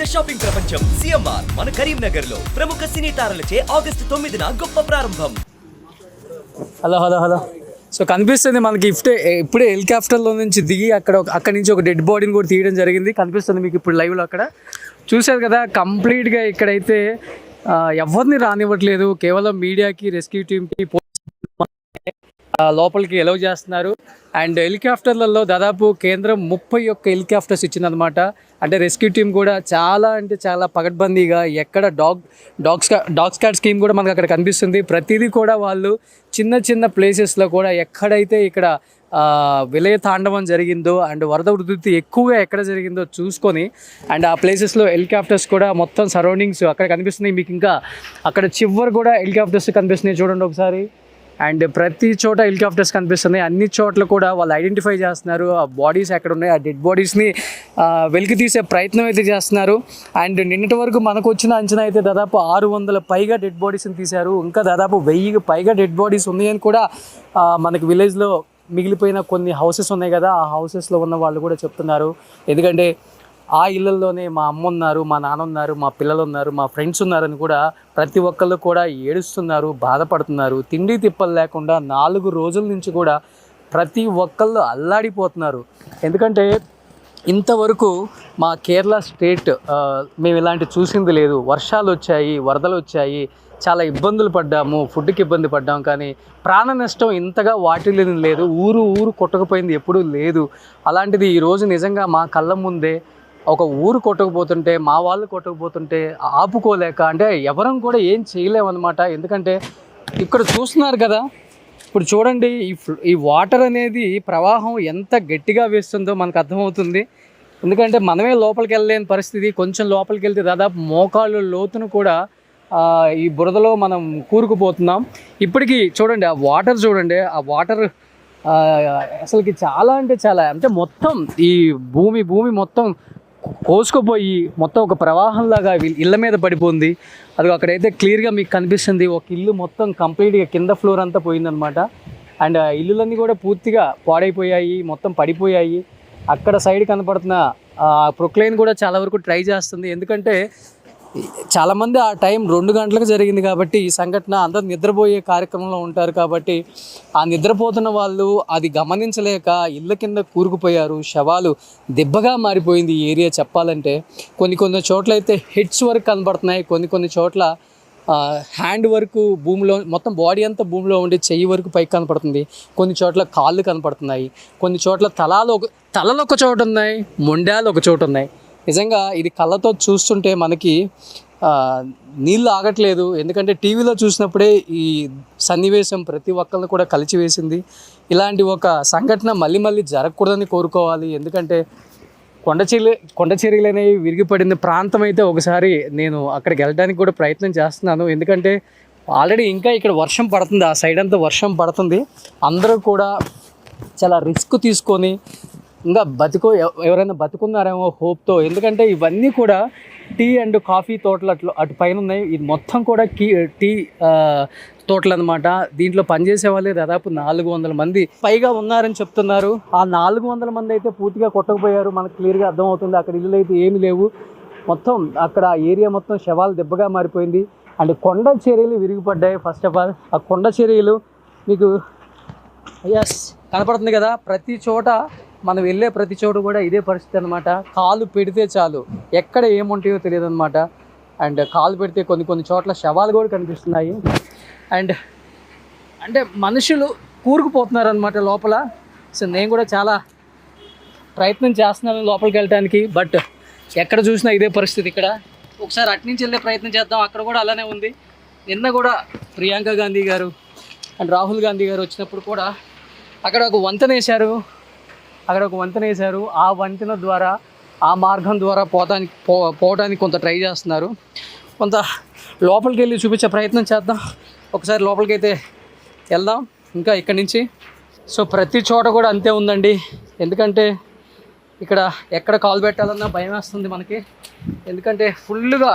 పెద్ద షాపింగ్ ప్రపంచం సిఎంఆర్ మన కరీంనగర్ లో ప్రముఖ సినీ తారలచే ఆగస్టు 9న గొప్ప ప్రారంభం. హలో హలో హలో సో కనిపిస్తుంది మనకి ఇప్పుడే హెలికాప్టర్లో నుంచి దిగి అక్కడి నుంచి ఒక డెడ్ బాడీని కూడా తీయడం జరిగింది. కనిపిస్తుంది మీకు ఇప్పుడు లైవ్లో అక్కడ చూశారు కదా. కంప్లీట్గా ఇక్కడైతే ఎవరిని రానివ్వట్లేదు, కేవలం మీడియాకి, రెస్క్యూ టీమ్కి, లోపలికి ఎలవ్ చేస్తున్నారు. అండ్ హెలికాప్టర్లలో దాదాపు కేంద్రం 31 హెలికాప్టర్స్ ఇచ్చిందనమాట. అంటే రెస్క్యూ టీమ్ కూడా చాలా అంటే చాలా పకడ్బందీగా, ఎక్కడ డాగ్ స్క్వాడ్ స్కీమ్ కూడా మనకు అక్కడ కనిపిస్తుంది. ప్రతిదీ కూడా వాళ్ళు చిన్న చిన్న ప్లేసెస్లో కూడా ఎక్కడైతే ఇక్కడ విలయ తాండవం జరిగిందో అండ్ వరద ఉధృతి ఎక్కువగా ఎక్కడ జరిగిందో చూసుకొని అండ్ ఆ ప్లేసెస్లో హెలికాప్టర్స్ కూడా మొత్తం సరౌండింగ్స్ అక్కడ కనిపిస్తున్నాయి మీకు. ఇంకా అక్కడ చివరి కూడా హెలికాప్టర్స్ కనిపిస్తున్నాయి చూడండి ఒకసారి. అండ్ ప్రతి చోట హెలికాప్టర్స్ కనిపిస్తున్నాయి. అన్ని చోట్ల కూడా వాళ్ళు ఐడెంటిఫై చేస్తున్నారు. ఆ బాడీస్ ఎక్కడ ఉన్నాయి, ఆ డెడ్ బాడీస్ని వెలికి తీసే ప్రయత్నం అయితే చేస్తున్నారు. అండ్ నిన్నటి వరకు మనకు వచ్చిన అంచనా అయితే దాదాపు 600 పైగా డెడ్ బాడీస్ని తీశారు. ఇంకా దాదాపు 1000 పైగా డెడ్ బాడీస్ ఉన్నాయని కూడా మనకి విలేజ్లో మిగిలిపోయిన కొన్ని హౌసెస్ ఉన్నాయి కదా, ఆ హౌసెస్లో ఉన్న వాళ్ళు కూడా చెప్తున్నారు. ఎందుకంటే ఆ ఇళ్ళల్లోనే మా అమ్మ ఉన్నారు, మా నాన్న ఉన్నారు, మా పిల్లలు ఉన్నారు, మా ఫ్రెండ్స్ ఉన్నారని కూడా ప్రతి ఒక్కళ్ళు కూడా ఏడుస్తున్నారు, బాధపడుతున్నారు. తిండి తిప్పలు లేకుండా 4 రోజుల నుంచి కూడా ప్రతి ఒక్కళ్ళు అల్లాడిపోతున్నారు. ఎందుకంటే ఇంతవరకు మా కేరళ స్టేట్ మేము ఇలాంటి చూసింది లేదు. వర్షాలు వచ్చాయి, వరదలు వచ్చాయి, చాలా ఇబ్బందులు పడ్డాము, ఫుడ్కి ఇబ్బంది పడ్డాం, కానీ ప్రాణ నష్టం ఇంతగా వాటిల్లిన లేదు. ఊరు కొట్టకపోయింది ఎప్పుడూ లేదు. అలాంటిది ఈరోజు నిజంగా మా కళ్ళ ముందే ఒక ఊరు కొట్టకపోతుంటే, మా వాళ్ళు కొట్టకపోతుంటే ఆపుకోలేక, అంటే ఎవరం కూడా ఏం చేయలేమన్నమాట. ఎందుకంటే ఇక్కడ చూస్తున్నారు కదా, ఇప్పుడు చూడండి ఈ వాటర్ అనేది ప్రవాహం ఎంత గట్టిగా వేస్తుందో మనకు అర్థమవుతుంది. ఎందుకంటే మనమే లోపలికి వెళ్ళలేని పరిస్థితి. కొంచెం లోపలికి వెళ్తే దాదాపు మోకాళ్ళు లోతును కూడా ఈ బురదలో మనం కూరుకుపోతున్నాం. ఇప్పటికీ చూడండి ఆ వాటర్, చూడండి ఆ వాటర్ అసలుకి చాలా అంటే చాలా, అంటే మొత్తం ఈ భూమి మొత్తం కోసుకుపోయి మొత్తం ఒక ప్రవాహంలాగా ఇళ్ళ మీద పడిపోయింది. అది అక్కడైతే క్లియర్గా మీకు కనిపిస్తుంది. ఒక ఇల్లు మొత్తం కంప్లీట్గా కింద ఫ్లోర్ అంతా పోయిందనమాట. అండ్ ఇల్లులన్నీ కూడా పూర్తిగా పాడైపోయాయి, మొత్తం పడిపోయాయి. అక్కడ సైడ్ కనపడుతున్న ప్రొక్లైన్ కూడా చాలా వరకు ట్రై చేస్తుంది. ఎందుకంటే చాలామంది ఆ టైం 2 గంటలకు జరిగింది కాబట్టి ఈ సంఘటన, అందరూ నిద్రపోయే కార్యక్రమంలో ఉంటారు కాబట్టి ఆ నిద్రపోతున్న వాళ్ళు అది గమనించలేక ఇళ్ళ కింద కూరుకుపోయారు. శవాలు దెబ్బగా మారిపోయింది ఈ ఏరియా చెప్పాలంటే. కొన్ని చోట్ల అయితే హెడ్స్ వరకు కనబడుతున్నాయి, కొన్ని చోట్ల హ్యాండ్ వరకు భూమిలో, మొత్తం బాడీ అంతా భూమిలో ఉండి చెయ్యి వరకు పైకి కనపడుతుంది. కొన్ని చోట్ల కాళ్ళు కనపడుతున్నాయి, కొన్ని చోట్ల తలలు ఒక చోట ఉన్నాయి, మొండాలు ఒక చోట ఉన్నాయి. నిజంగా ఇది కళ్ళతో చూస్తుంటే మనకి నీళ్ళు ఆగట్లేదు. ఎందుకంటే టీవీలో చూసినప్పుడే ఈ సన్నివేశం ప్రతి ఒక్కరిని కూడా కలిచివేసింది. ఇలాంటి ఒక సంఘటన మళ్ళీ జరగకూడదని కోరుకోవాలి. ఎందుకంటే కొండ చర్యలు అనేవి విరిగిపడిన ప్రాంతం అయితే ఒకసారి నేను అక్కడికి వెళ్ళడానికి కూడా ప్రయత్నం చేస్తున్నాను. ఎందుకంటే ఆల్రెడీ ఇంకా ఇక్కడ వర్షం పడుతుంది, ఆ సైడ్ అంతా వర్షం పడుతుంది. అందరూ కూడా చాలా రిస్క్ తీసుకొని ఇంకా ఎవరైనా బతుకున్నారేమో హోప్తో. ఎందుకంటే ఇవన్నీ కూడా టీ అండ్ కాఫీ తోటలు అటు పైన ఉన్నాయి. ఇది మొత్తం కూడా టీ తోటలు అనమాట. దీంట్లో పనిచేసే వాళ్ళే దాదాపు 400 మంది పైగా ఉన్నారని చెప్తున్నారు. ఆ 400 మంది అయితే పూర్తిగా కొట్టకపోయారు, మనకు క్లియర్గా అర్థమవుతుంది. అక్కడ ఇల్లులు అయితే ఏమి లేవు, మొత్తం అక్కడ ఏరియా మొత్తం శవాలు దెబ్బగా మారిపోయింది. అండ్ కొండ చర్యలు విరిగిపడ్డాయి. ఫస్ట్ ఆఫ్ ఆల్ ఆ కొండ చర్యలు మీకు కనపడుతుంది కదా, ప్రతి చోట మనం వెళ్ళే ప్రతి చోటు కూడా ఇదే పరిస్థితి అనమాట. కాలు పెడితే చాలు ఎక్కడ ఏముంటాయో తెలియదు అనమాట. అండ్ కాలు పెడితే కొన్ని చోట్ల శవాలు కూడా కనిపిస్తున్నాయి. అండ్ అంటే మనుషులు కూరుకుపోతున్నారు అనమాట లోపల. సో నేను కూడా చాలా ప్రయత్నం చేస్తున్నాను లోపలికి వెళ్ళడానికి, బట్ ఎక్కడ చూసినా ఇదే పరిస్థితి. ఇక్కడ ఒకసారి అటు నుంచి వెళ్ళే ప్రయత్నం చేద్దాం, అక్కడ కూడా అలానే ఉంది. నిన్న కూడా ప్రియాంక గాంధీ గారు అండ్ రాహుల్ గాంధీ గారు వచ్చినప్పుడు కూడా అక్కడ ఒక వంతెన వేశారు. ఆ వంతెన ద్వారా, ఆ మార్గం ద్వారా పోవడానికి కొంత ట్రై చేస్తున్నారు. కొంత లోపలికి వెళ్ళి చూపించే ప్రయత్నం చేద్దాం. ఒకసారి లోపలికి అయితే వెళ్దాం ఇంకా ఇక్కడి నుంచి. సో ప్రతి చోట కూడా అంతే ఉందండి. ఎందుకంటే ఇక్కడ ఎక్కడ కాలు పెట్టాలన్నా భయం వేస్తుంది మనకి. ఎందుకంటే ఫుల్గా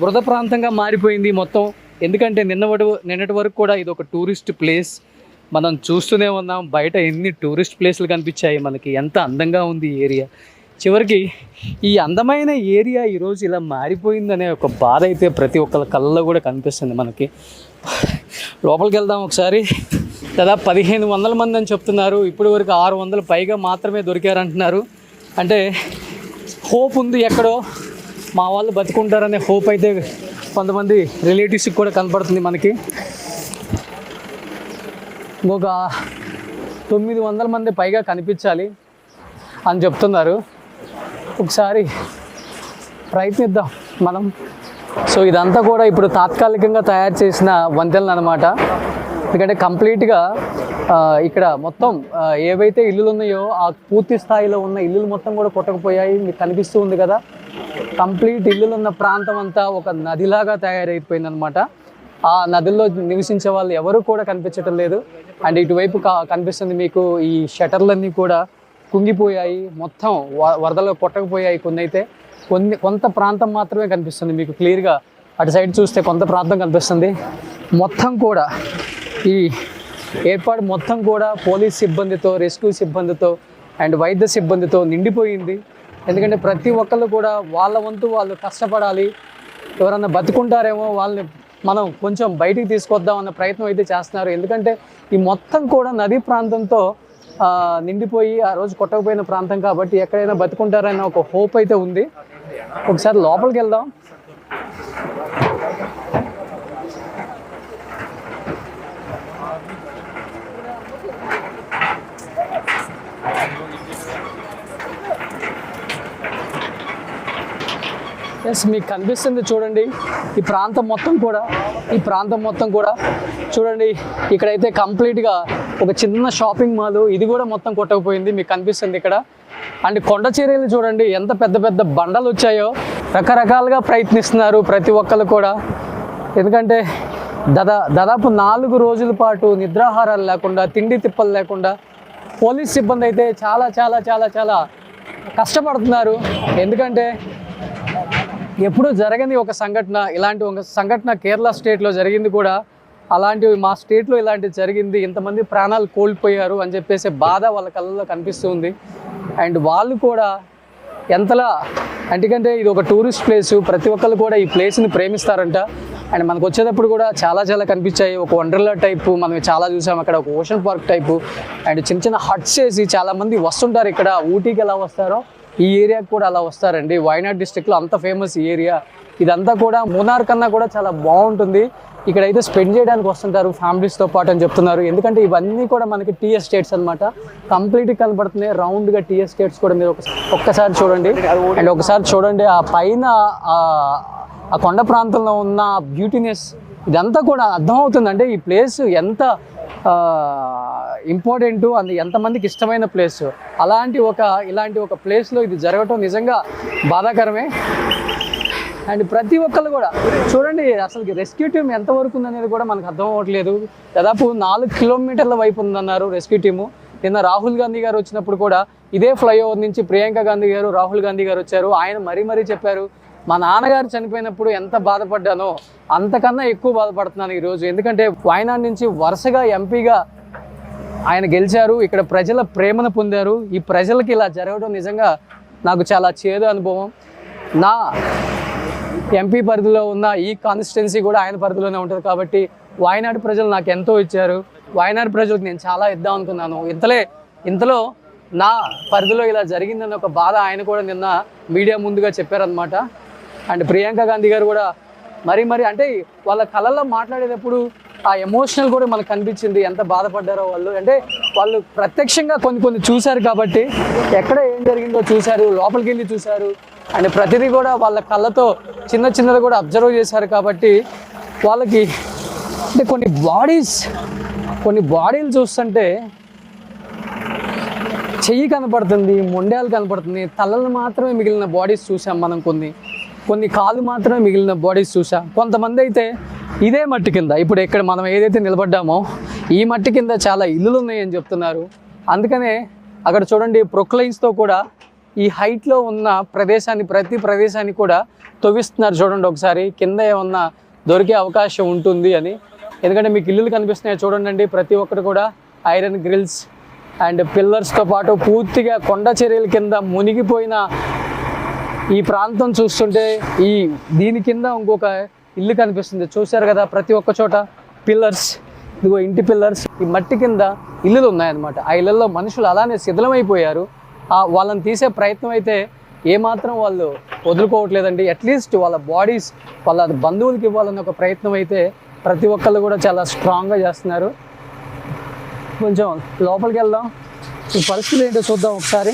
బురద ప్రాంతంగా మారిపోయింది మొత్తం. ఎందుకంటే నిన్నటి వరకు కూడా ఇది ఒక టూరిస్ట్ ప్లేస్. మనం చూస్తూనే ఉన్నాం బయట ఎన్ని టూరిస్ట్ ప్లేస్లు కనిపించాయి మనకి, ఎంత అందంగా ఉంది ఈ ఏరియా. చివరికి ఈ అందమైన ఏరియా ఈరోజు ఇలా మారిపోయిందనే ఒక బాధ అయితే ప్రతి ఒక్కరి కళ్ళలో కూడా కనిపిస్తుంది మనకి. లోపలికి వెళ్దాం ఒకసారి. దాదాపు 1500 మంది అని చెప్తున్నారు. ఇప్పటి వరకు 600 పైగా మాత్రమే దొరికారంటున్నారు. అంటే హోప్ ఉంది, ఎక్కడో మా వాళ్ళు బతుకుంటారనే హోప్ అయితే కొంతమంది రిలేటివ్స్కి కూడా కనపడుతుంది మనకి. ఇంకొక 900 మంది పైగా కనిపించాలి అని చెప్తున్నారు. ఒకసారి ప్రయత్నిద్దాం మనం. సో ఇదంతా కూడా ఇప్పుడు తాత్కాలికంగా తయారు చేసిన వంతెనలు అనమాట. ఎందుకంటే కంప్లీట్గా ఇక్కడ మొత్తం ఏవైతే ఇల్లులు ఉన్నాయో ఆ పూర్తి స్థాయిలో ఉన్న ఇల్లులు మొత్తం కూడా కొట్టకపోయాయి. మీకు కనిపిస్తూ ఉంది కదా, కంప్లీట్ ఇల్లులు ఉన్న ప్రాంతం అంతా ఒక నదిలాగా తయారైపోయింది అనమాట. ఆ నదుల్లో నివసించే వాళ్ళు ఎవరు కూడా కనిపించటం లేదు. అండ్ ఇటువైపు కనిపిస్తుంది మీకు ఈ షటర్లన్నీ కూడా కుంగిపోయాయి, మొత్తం వరదలో కొట్టకపోయాయి. కొన్ని అయితే కొంత ప్రాంతం మాత్రమే కనిపిస్తుంది మీకు క్లియర్గా. అటు సైడ్ చూస్తే కొంత ప్రాంతం కనిపిస్తుంది. మొత్తం కూడా ఈ ఏర్పాటు మొత్తం కూడా పోలీస్ సిబ్బందితో, రెస్క్యూ సిబ్బందితో అండ్ వైద్య సిబ్బందితో నిండిపోయింది. ఎందుకంటే ప్రతి ఒక్కళ్ళు కూడా వాళ్ళ వంతు వాళ్ళు కష్టపడాలి. ఎవరన్నా బతుకుంటారేమో వాళ్ళని మనం కొంచెం బయటికి తీసుకొద్దాం అన్న ప్రయత్నం అయితే చేస్తున్నారు. ఎందుకంటే ఈ మొత్తం కూడా నదీ ప్రాంతంతో నిండిపోయి ఆ రోజు కొట్టకపోయిన ప్రాంతం కాబట్టి ఎక్కడైనా బతుకుంటారన్న ఒక హోప్ అయితే ఉంది. ఒకసారి లోపలికి వెళ్దాం. ఎస్, మీకు కనిపిస్తుంది చూడండి ఈ ప్రాంతం మొత్తం కూడా చూడండి. ఇక్కడైతే కంప్లీట్గా ఒక చిన్న షాపింగ్ మాల్, ఇది కూడా మొత్తం కొట్టకపోయింది. మీకు కనిపిస్తుంది ఇక్కడ. అండ్ కొండ చర్యలు చూడండి ఎంత పెద్ద పెద్ద బండలు వచ్చాయో. రకరకాలుగా ప్రయత్నిస్తున్నారు ప్రతి ఒక్కరు కూడా. ఎందుకంటే దాదాపు 4 రోజుల పాటు నిద్రాహారాలు లేకుండా, తిండి తిప్పలు లేకుండా పోలీస్ సిబ్బంది అయితే చాలా చాలా చాలా చాలా కష్టపడుతున్నారు. ఎందుకంటే ఎప్పుడూ జరగని ఒక సంఘటన, ఇలాంటి ఒక సంఘటన కేరళ స్టేట్లో జరిగింది కూడా. అలాంటివి మా స్టేట్లో ఇలాంటివి జరిగింది, ఇంతమంది ప్రాణాలు కోల్పోయారు అని చెప్పేసి బాధ వాళ్ళ కళ్ళల్లో కనిపిస్తుంది. అండ్ వాళ్ళు కూడా ఎంతలా, ఎందుకంటే ఇది ఒక టూరిస్ట్ ప్లేసు, ప్రతి ఒక్కరు కూడా ఈ ప్లేస్ని ప్రేమిస్తారంట. అండ్ మనకు వచ్చేటప్పుడు కూడా చాలా చాలా కనిపించాయి. ఒక వండర్లా టైపు మనం చాలా చూసాం అక్కడ, ఒక ఓషన్ పార్క్ టైపు. అండ్ చిన్న చిన్న హట్స్ వేసి చాలామంది వస్తుంటారు ఇక్కడ. ఊటీకి ఎలా వస్తారో ఈ ఏరియాకి కూడా అలా వస్తారండి. వైనాడ్ డిస్ట్రిక్ట్లో అంత ఫేమస్ ఈ ఏరియా. ఇదంతా కూడా మూనార్ కన్నా కూడా చాలా బాగుంటుంది. ఇక్కడైతే స్పెండ్ చేయడానికి వస్తుంటారు ఫ్యామిలీస్తో పాటు అని చెప్తున్నారు. ఎందుకంటే ఇవన్నీ కూడా మనకి టీ ఎస్టేట్స్ అనమాట. కంప్లీట్గా కనబడుతున్నాయి రౌండ్గా టీ ఎస్టేట్స్ కూడా. మీరు ఒక్కసారి చూడండి. అండ్ ఒకసారి చూడండి ఆ పైన ఆ కొండ ప్రాంతంలో ఉన్న బ్యూటీనెస్, ఇదంతా కూడా అర్థమవుతుంది. అంటే ఈ ప్లేస్ ఎంత ఇంపార్టెంట్, అది ఎంతమందికి ఇష్టమైన ప్లేస్. ఇలాంటి ఒక ప్లేస్లో ఇది జరగటం నిజంగా బాధాకరమే. అండ్ ప్రతి ఒక్కళ్ళు కూడా చూడండి, అసలు రెస్క్యూ టీమ్ ఎంతవరకు ఉందనేది కూడా మనకు అర్థం అవ్వట్లేదు. దాదాపు 4 కిలోమీటర్ల వైపు ఉందన్నారు రెస్క్యూ టీము. నిన్న రాహుల్ గాంధీ గారు వచ్చినప్పుడు కూడా ఇదే ఫ్లైఓవర్ నుంచి ప్రియాంక గాంధీ గారు, రాహుల్ గాంధీ గారు వచ్చారు. ఆయన మరీ చెప్పారు, మా నాన్నగారు చనిపోయినప్పుడు ఎంత బాధపడ్డానో అంతకన్నా ఎక్కువ బాధపడుతున్నాను ఈరోజు. ఎందుకంటే వాయనాడ్ నుంచి వరుసగా ఎంపీగా ఆయన గెలిచారు, ఇక్కడ ప్రజల ప్రేమను పొందారు. ఈ ప్రజలకి ఇలా జరగడం నిజంగా నాకు చాలా చేదు అనుభవం. నా ఎంపీ పరిధిలో ఉన్న ఈ కాన్స్టిట్యున్సీ కూడా ఆయన పరిధిలోనే ఉంటుంది కాబట్టి వాయనాడు ప్రజలు నాకు ఎంతో ఇచ్చారు. వాయనాడు ప్రజలకు నేను చాలా ఇద్దాం అనుకున్నాను. ఇంతలో నా పరిధిలో ఇలా జరిగిందన్న ఒక బాధ ఆయన కూడా నిన్న మీడియా ముందుగా చెప్పారనమాట. అండ్ ప్రియాంక గాంధీ గారు కూడా మరి అంటే వాళ్ళ కళల్లో మాట్లాడేటప్పుడు ఆ ఎమోషనల్ కూడా మనకు కనిపించింది, ఎంత బాధపడ్డారో వాళ్ళు. అంటే వాళ్ళు ప్రత్యక్షంగా కొన్ని చూశారు కాబట్టి, ఎక్కడ ఏం జరిగిందో చూశారు, లోపలికి వెళ్ళి చూశారు. అండ్ ప్రతిదీ కూడా వాళ్ళ కళ్ళతో చిన్నది కూడా అబ్జర్వ్ చేశారు కాబట్టి వాళ్ళకి అంటే కొన్ని బాడీలు చూస్తుంటే చెయ్యి కనపడుతుంది, మొండాలు కనపడుతుంది, తలలు మాత్రమే మిగిలిన బాడీస్ చూసాం మనం. కొన్ని కాళ్ళు మాత్రమే మిగిలిన బాడీస్ చూసాం. కొంతమంది అయితే ఇదే మట్టి కింద, ఇప్పుడు ఇక్కడ మనం ఏదైతే నిలబడ్డామో ఈ మట్టి కింద చాలా ఇల్లులు ఉన్నాయని చెప్తున్నారు. అందుకనే అక్కడ చూడండి ప్రొక్లైన్స్తో కూడా ఈ హైట్లో ఉన్న ప్రతి ప్రదేశాన్ని కూడా తవ్విస్తున్నారు. చూడండి ఒకసారి కింద ఏమన్నా దొరికే అవకాశం ఉంటుంది అని. ఎందుకంటే మీకు ఇల్లులు కనిపిస్తున్నాయి చూడండి, ప్రతి ఒక్కటి కూడా ఐరన్ గ్రిల్స్ అండ్ పిల్లర్స్తో పాటు పూర్తిగా కొండ చర్యల కింద మునిగిపోయిన ఈ ప్రాంతం చూస్తుంటే దీని కింద ఇంకొక ఇల్లు కనిపిస్తుంది. చూశారు కదా ప్రతి ఒక్క చోట పిల్లర్స్, ఇదిగో ఇంటి పిల్లర్స్, ఈ మట్టి కింద ఇల్లులు ఉన్నాయన్నమాట. ఆ ఇళ్ళల్లో మనుషులు అలానే శిథిలమైపోయారు. వాళ్ళని తీసే ప్రయత్నం అయితే ఏమాత్రం వాళ్ళు వదులుకోవట్లేదండి. అట్లీస్ట్ వాళ్ళ బాడీస్ వాళ్ళ బంధువులకి ఇవ్వాలన్న ఒక ప్రయత్నం అయితే ప్రతి ఒక్కళ్ళు కూడా చాలా స్ట్రాంగ్గా చేస్తున్నారు. కొంచెం లోపలికి వెళ్దాం, ఈ పరిస్థితి ఏంటో చూద్దాం ఒకసారి.